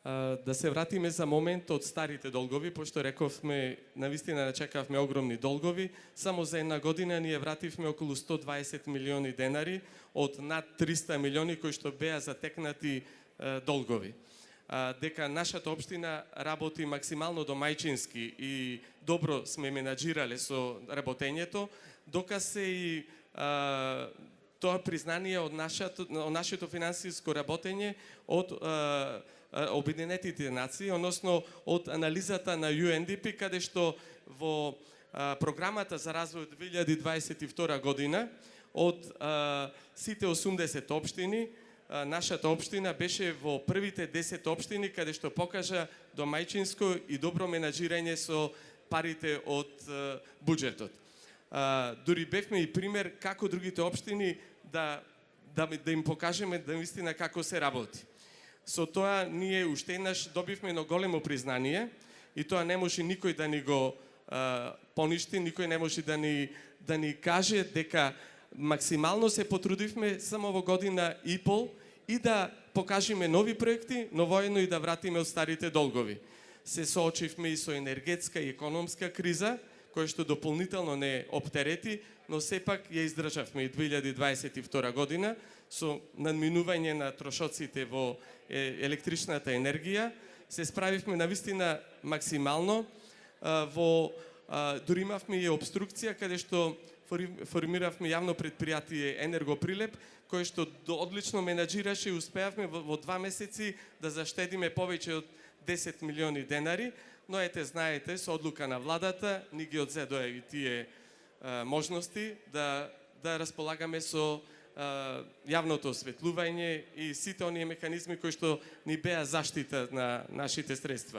Да се вратиме за момент од старите долгови, пошто рековме, навистина чекавме огромни долгови. Само за една година ние вративме околу 120 милиони денари од над 300 милиони кои што беа затекнати долгови. Дека нашата општина работи максимално домајчински и добро сме менаџирале со работењето, доказ е и тоа признание од нашето финансиско работење од Обединетите нации, односно од анализата на UNDP, каде што во програмата за развој 2022 година од сите 80 општини, нашата општина беше во првите 10 општини каде што покажа домајчинско и добро менаџирање со парите од буџетот. Дури бевме и пример како другите општини да им покажеме да вистина како се работи. Со тоа ние уште еднаш добивме едно големо признание и тоа не може никој да ни го поништи, никој не може да ни каже дека максимално се потрудивме само во година и пол и да покажеме нови проекти, но воедно и да вратиме од старите долгови. Се соочивме и со енергетска и економска криза, која што дополнително не оптерети, но сепак ја издржавме и 2022 година со надминување на трошоците во електричната енергија. Се справивме навистина максимално. Дури имавме и обструкција каде што формиравме јавно предпријатие Енергоприлеп, кое што одлично менаџираше и успеавме во 2 месеци да заштедиме повеќе од 10 милиони денари, но знаете, со одлука на владата ни ги одзедоа и тие можности да располагаме со јавното осветлување и сите оние механизми кои што ни беа заштита на нашите средства.